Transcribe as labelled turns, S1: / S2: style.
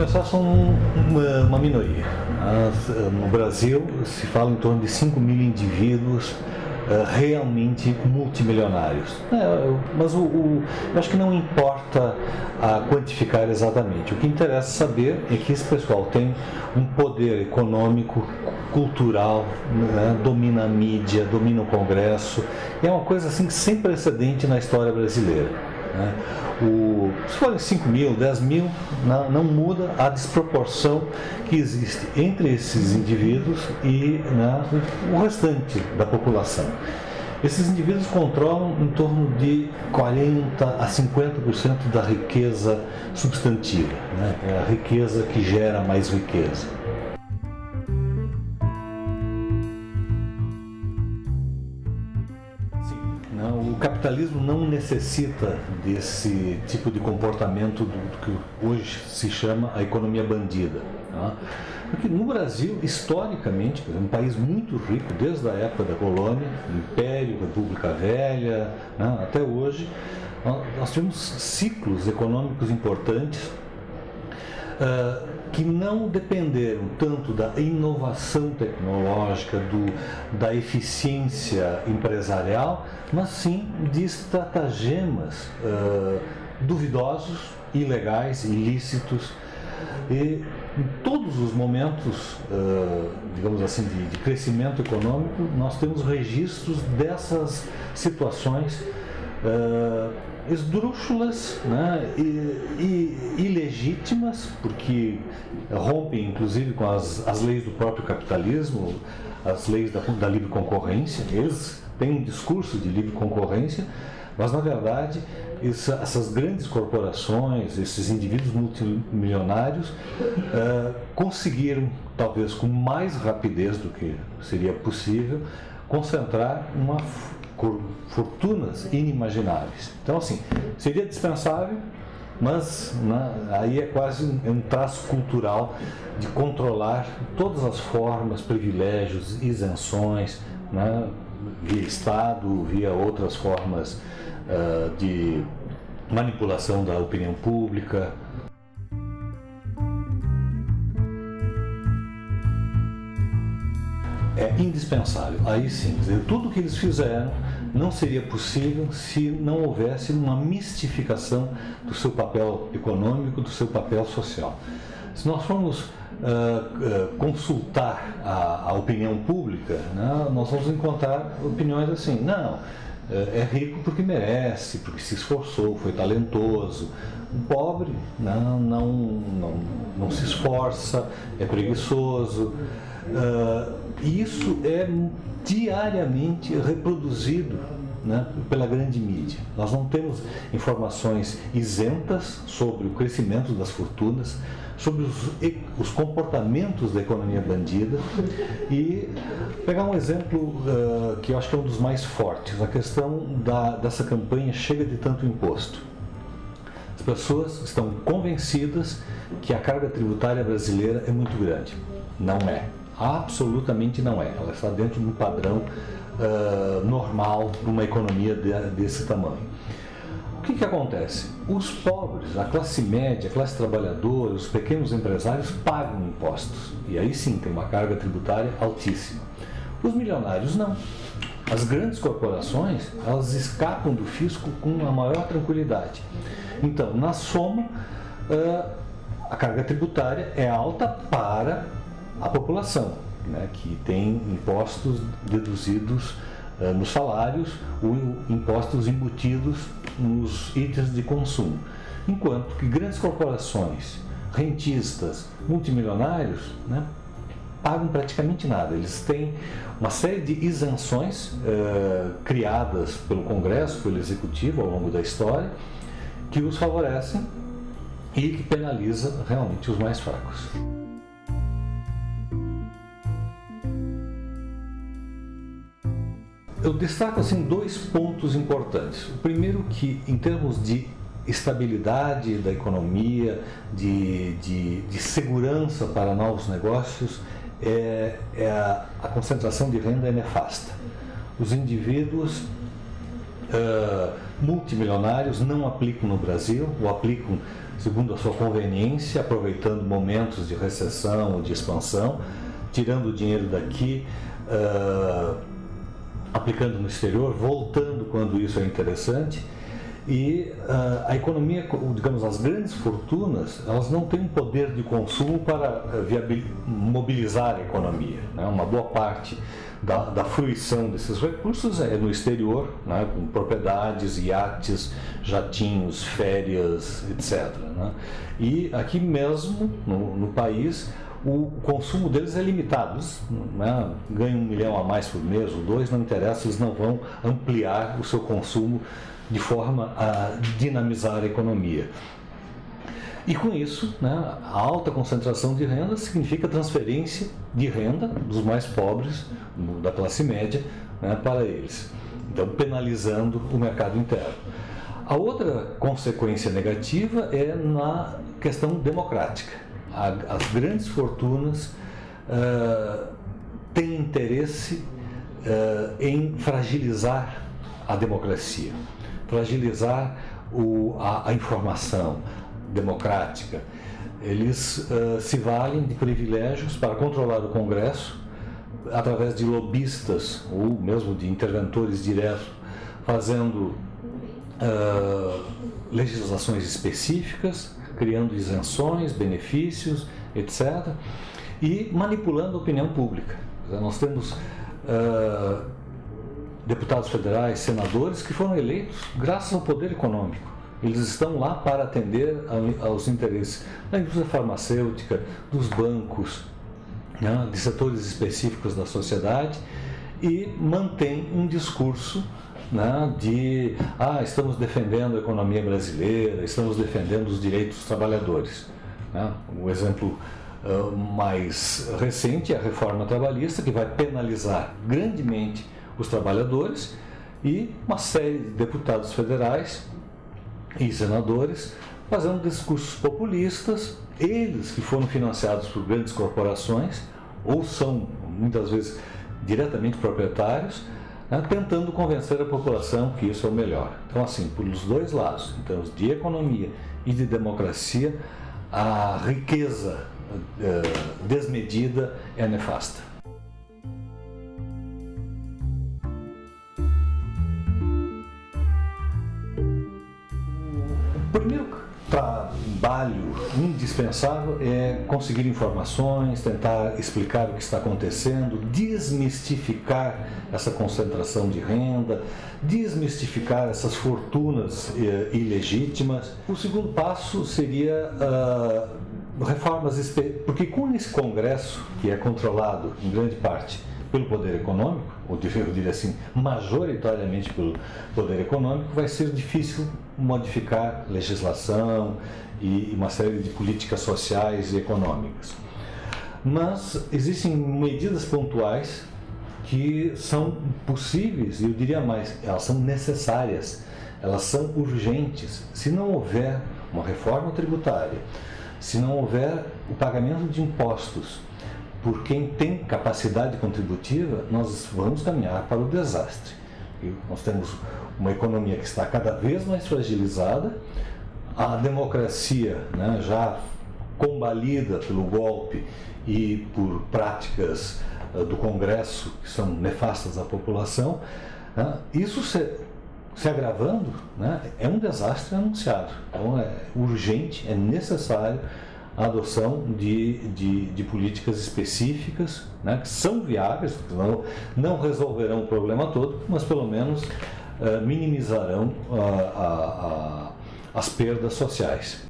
S1: começar, são uma minoria. No Brasil se fala em torno de 5 mil indivíduos realmente multimilionários. Mas eu acho que não importa quantificar exatamente. O que interessa saber é que esse pessoal tem um poder econômico, cultural, né, domina a mídia, domina o Congresso. É uma coisa assim sem precedente na história brasileira. Né? Se forem 5 mil, 10 mil, não muda a desproporção que existe entre esses indivíduos e o restante da população. Esses indivíduos controlam em torno de 40% a 50% da riqueza substantiva, né? É a riqueza que gera mais riqueza. O capitalismo não necessita desse tipo de comportamento do que hoje se chama a economia bandida. Tá? Porque no Brasil, historicamente, um país muito rico, desde a época da colônia, Império, República Velha, né, até hoje, nós tivemos ciclos econômicos importantes que não dependeram tanto da inovação tecnológica, da eficiência empresarial, mas sim de estratagemas duvidosos, ilegais, ilícitos. E em todos os momentos, digamos assim, de crescimento econômico, nós temos registros dessas situações esdrúxulas, né, e ilegítimas, porque rompem inclusive com as leis do próprio capitalismo, as leis da livre concorrência. Eles têm um discurso de livre concorrência, mas na verdade essas grandes corporações, esses indivíduos multimilionários conseguiram, talvez com mais rapidez do que seria possível, concentrar fortunas inimagináveis. Então, assim, seria dispensável, mas aí é quase um traço cultural de controlar todas as formas, privilégios, isenções, né, via Estado, via outras formas de manipulação da opinião pública. É indispensável. Aí sim, tudo o que eles fizeram não seria possível se não houvesse uma mistificação do seu papel econômico, do seu papel social. Se nós formos consultar a opinião pública, né, nós vamos encontrar opiniões assim: não, é rico porque merece, porque se esforçou, foi talentoso. O pobre não se esforça, é preguiçoso. Isso é diariamente reproduzido, né, pela grande mídia. Nós não temos informações isentas sobre o crescimento das fortunas, sobre os comportamentos da economia bandida. E pegar um exemplo que eu acho que é um dos mais fortes, a questão dessa campanha Chega de Tanto Imposto. As pessoas estão convencidas que a carga tributária brasileira é muito grande. Não é. Absolutamente não é. Ela está dentro de um padrão normal para uma economia desse tamanho. O que acontece? Os pobres, a classe média, a classe trabalhadora, os pequenos empresários pagam impostos. E aí sim tem uma carga tributária altíssima. Os milionários não. As grandes corporações, elas escapam do fisco com a maior tranquilidade. Então, na soma, a carga tributária é alta para a população, né, que tem impostos deduzidos nos salários ou impostos embutidos nos itens de consumo. Enquanto que grandes corporações, rentistas, multimilionários, né, pagam praticamente nada. Eles têm uma série de isenções criadas pelo Congresso, pelo Executivo ao longo da história, que os favorecem e que penaliza realmente os mais fracos. Eu destaco assim 2 pontos importantes. O primeiro, que em termos de estabilidade da economia, de segurança para novos negócios, a concentração de renda é nefasta. Os indivíduos multimilionários não aplicam no Brasil, ou aplicam segundo a sua conveniência, aproveitando momentos de recessão ou de expansão, tirando o dinheiro daqui, aplicando no exterior, voltando quando isso é interessante. E a economia, digamos, as grandes fortunas, elas não têm um poder de consumo para mobilizar a economia, né? Uma boa parte da fruição desses recursos é no exterior, né? Com propriedades, iates, jatinhos, férias, etc., né? E aqui mesmo, no país, o consumo deles é limitado, né? Ganham 1 milhão a mais por mês ou 2, não interessa, eles não vão ampliar o seu consumo de forma a dinamizar a economia. E com isso, né, a alta concentração de renda significa transferência de renda dos mais pobres, da classe média, né, para eles, então penalizando o mercado interno. A outra consequência negativa é na questão democrática. As grandes fortunas têm interesse em fragilizar a democracia, fragilizar a informação democrática. Eles se valem de privilégios para controlar o Congresso através de lobistas ou mesmo de interventores diretos, fazendo legislações específicas, criando isenções, benefícios, etc., e manipulando a opinião pública. Nós temos deputados federais, senadores que foram eleitos graças ao poder econômico. Eles estão lá para atender aos interesses da indústria farmacêutica, dos bancos, né, de setores específicos da sociedade, e mantém um discurso, né, de estamos defendendo a economia brasileira, estamos defendendo os direitos dos trabalhadores. Né? O exemplo mais recente é a reforma trabalhista, que vai penalizar grandemente os trabalhadores, e uma série de deputados federais e senadores fazendo discursos populistas, eles que foram financiados por grandes corporações ou são muitas vezes diretamente proprietários, né, tentando convencer a população que isso é o melhor. Então, assim, pelos dois lados, em termos de economia e de democracia, a riqueza desmedida é nefasta. O primeiro trabalho indispensável é conseguir informações, tentar explicar o que está acontecendo, desmistificar essa concentração de renda, desmistificar essas fortunas ilegítimas. O segundo passo seria reformas, porque com esse Congresso, que é controlado em grande parte pelo poder econômico, ou eu diria assim, majoritariamente pelo poder econômico, vai ser difícil modificar legislação e uma série de políticas sociais e econômicas. Mas existem medidas pontuais que são possíveis, e eu diria mais, elas são necessárias, elas são urgentes. Se não houver uma reforma tributária, se não houver o pagamento de impostos por quem tem capacidade contributiva, nós vamos caminhar para o desastre. E nós temos uma economia que está cada vez mais fragilizada, a democracia, né, já combalida pelo golpe e por práticas do Congresso que são nefastas à população, né, isso se agravando, né, é um desastre anunciado. Então é urgente, é necessário a adoção de políticas específicas, né, que são viáveis, não resolverão o problema todo, mas pelo menos minimizarão as perdas sociais.